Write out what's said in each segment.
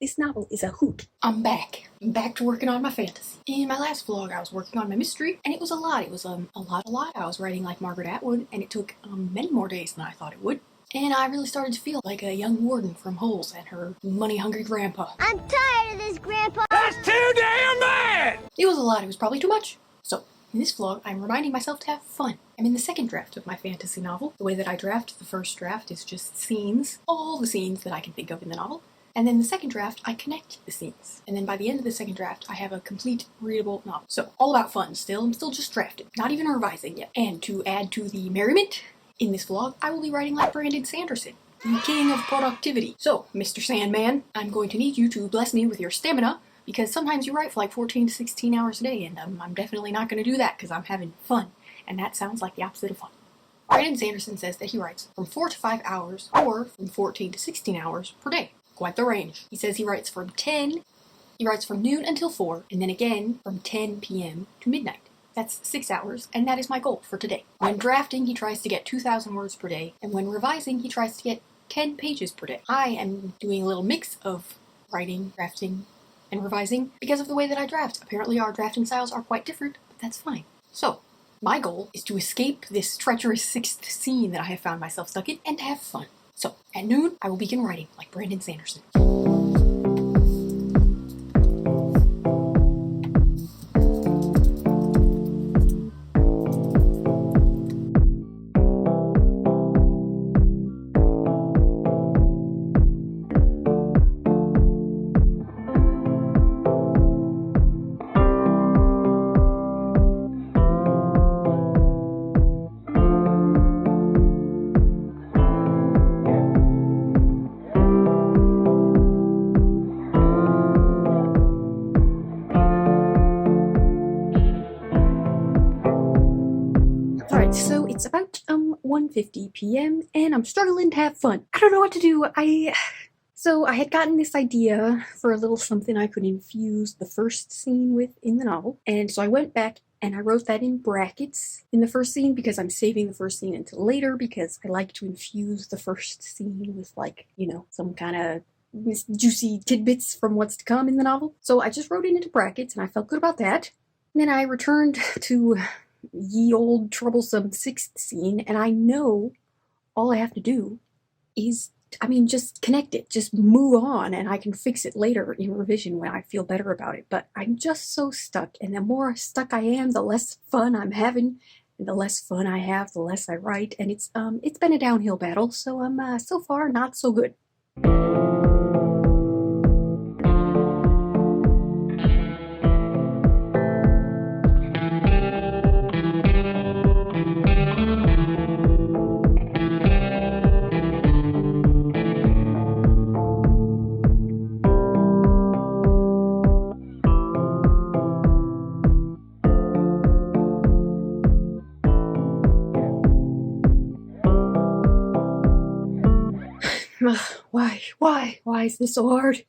This novel is a hoot. I'm back. I'm back to working on my fantasy. In my last vlog, I was working on my mystery, and it was a lot. It was a lot. I was writing like Margaret Atwood, and it took many more days than I thought it would. And I really started to feel like a young warden from Holes and her money-hungry grandpa. I'm tired of this, Grandpa! That's too damn bad! It was a lot. It was probably too much. So, in this vlog, I'm reminding myself to have fun. I'm in the second draft of my fantasy novel. The way that I draft the first draft is just scenes, all the scenes that I can think of in the novel. And then the second draft, I connect the scenes. And then by the end of the second draft, I have a complete, readable novel. So, all about fun still. I'm still just drafting, not even revising yet. And to add to the merriment, in this vlog, I will be writing like Brandon Sanderson, the king of productivity. So, Mr. Sandman, I'm going to need you to bless me with your stamina, because sometimes you write for like 14 to 16 hours a day, and I'm definitely not going to do that because I'm having fun. And that sounds like the opposite of fun. Brandon Sanderson says that he writes from 4 to 5 hours, or from 14 to 16 hours per day. Quite the range. He says he writes from noon until 4, and then again from 10 p.m. to midnight. That's 6 hours, and that is my goal for today. When drafting, he tries to get 2,000 words per day, and when revising, he tries to get 10 pages per day. I am doing a little mix of writing, drafting, and revising because of the way that I draft. Apparently our drafting styles are quite different, but that's fine. So, my goal is to escape this treacherous sixth scene that I have found myself stuck in, and to have fun. So, at noon, I will begin writing like Brandon Sanderson. So it's about 1:50 p.m. and I'm struggling to have fun. I don't know what to do. So I had gotten this idea for a little something I could infuse the first scene with in the novel, and so I went back and I wrote that in brackets in the first scene because I'm saving the first scene until later because I like to infuse the first scene with, like, you know, some kind of juicy tidbits from what's to come in the novel. So I just wrote it into brackets and I felt good about that. And then I returned to ye old troublesome sixth scene, and I know all I have to do is, just connect it, just move on, and I can fix it later in revision when I feel better about it. But I'm just so stuck, and the more stuck I am, the less fun I'm having, and the less fun I have, the less I write, and it's been a downhill battle, so I'm so far not so good. Why is this so hard?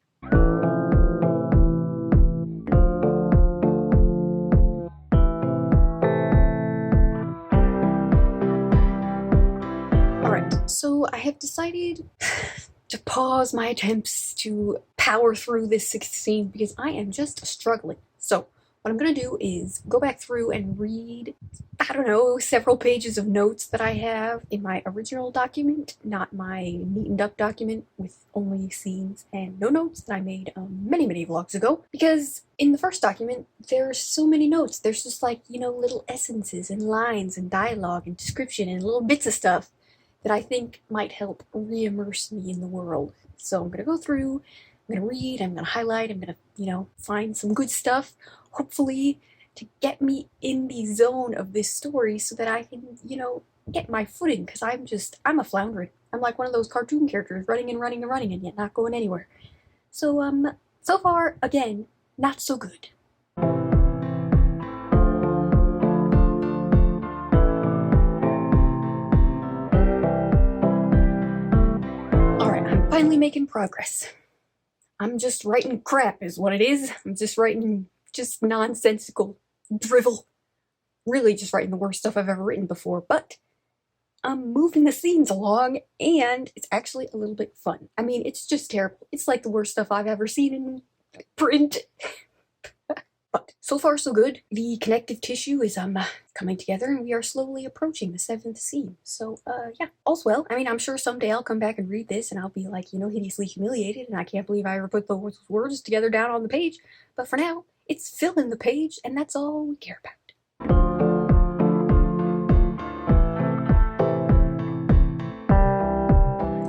Alright, so I have decided to pause my attempts to power through this sixth scene because I am just struggling. So, what I'm gonna do is go back through and read, several pages of notes that I have in my original document, not my neatened up document with only scenes and no notes that I made many vlogs ago. Because in the first document, there's so many notes. There's just like, little essences and lines and dialogue and description and little bits of stuff that I think might help re-immerse me in the world. So I'm gonna go through, I'm gonna read, I'm gonna highlight, I'm gonna, find some good stuff, hopefully to get me in the zone of this story so that I can, get my footing, because I'm a floundering. I'm like one of those cartoon characters running and running and running and yet not going anywhere. So, so far, again, not so good. Alright, I'm finally making progress. I'm just writing crap is what it is. I'm just writing just nonsensical drivel. Really just writing the worst stuff I've ever written before, but I'm moving the scenes along, and it's actually a little bit fun. I mean, it's just terrible. It's like the worst stuff I've ever seen in print. But so far so good. The connective tissue is coming together, and we are slowly approaching the 7th scene. So yeah, all's well. I mean, I'm sure someday I'll come back and read this and I'll be like, hideously humiliated, and I can't believe I ever put those words together down on the page. But for now, it's filling the page, and that's all we care about.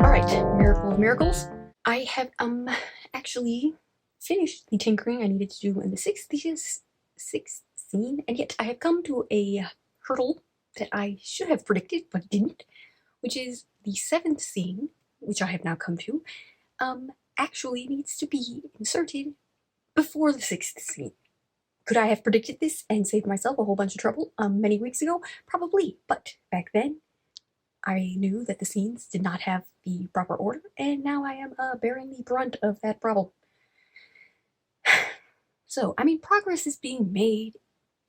Alright, Miracle of Miracles. I have actually finished the tinkering I needed to do in the sixth scene, and yet I have come to a hurdle that I should have predicted but didn't, which is the 7th scene, which I have now come to, actually needs to be inserted before the 6th scene. Could I have predicted this and saved myself a whole bunch of trouble many weeks ago? Probably, but back then I knew that the scenes did not have the proper order, and now I am bearing the brunt of that problem. So, I mean, progress is being made.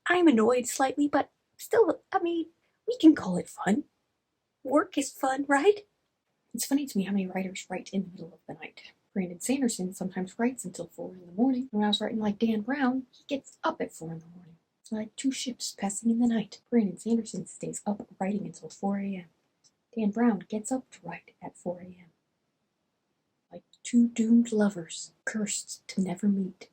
I'm annoyed slightly, but still, I mean, we can call it fun. Work is fun, right? It's funny to me how many writers write in the middle of the night. Brandon Sanderson sometimes writes until 4 in the morning. When I was writing like Dan Brown, he gets up at 4 in the morning. It's like 2 ships passing in the night. Brandon Sanderson stays up writing until 4 a.m. Dan Brown gets up to write at 4 a.m. Like 2 doomed lovers, cursed to never meet.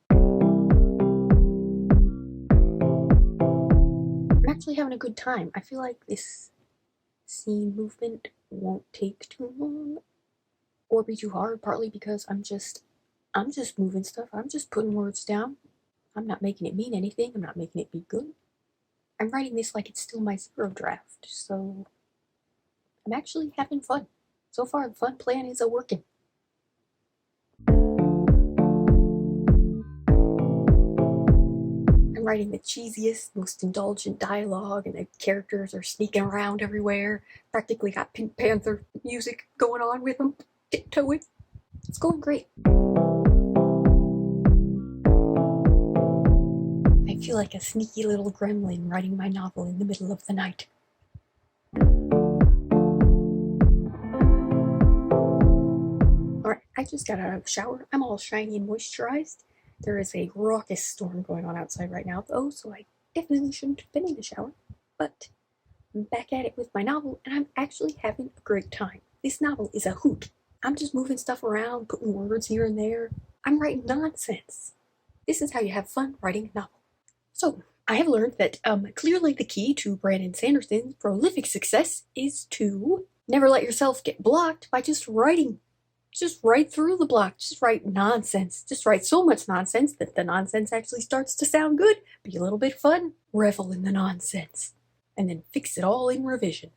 I'm actually having a good time. I feel like this scene movement won't take too long or be too hard, partly because I'm just moving stuff. I'm just putting words down. I'm not making it mean anything. I'm not making it be good. I'm writing this like it's still my 0 draft, so I'm actually having fun. So far, the fun plan is working. I'm writing the cheesiest, most indulgent dialogue, and the characters are sneaking around everywhere. Practically got Pink Panther music going on with them, tiptoeing. It's going great. I feel like a sneaky little gremlin writing my novel in the middle of the night. Alright, I just got out of the shower. I'm all shiny and moisturized. There is a raucous storm going on outside right now, though, so I definitely shouldn't have been in the shower. But I'm back at it with my novel, and I'm actually having a great time. This novel is a hoot. I'm just moving stuff around, putting words here and there. I'm writing nonsense. This is how you have fun writing a novel. So, I have learned that clearly the key to Brandon Sanderson's prolific success is to never let yourself get blocked by just writing. Just write through the block. Just write nonsense. Just write so much nonsense that the nonsense actually starts to sound good, be a little bit fun. Revel in the nonsense. And then fix it all in revision.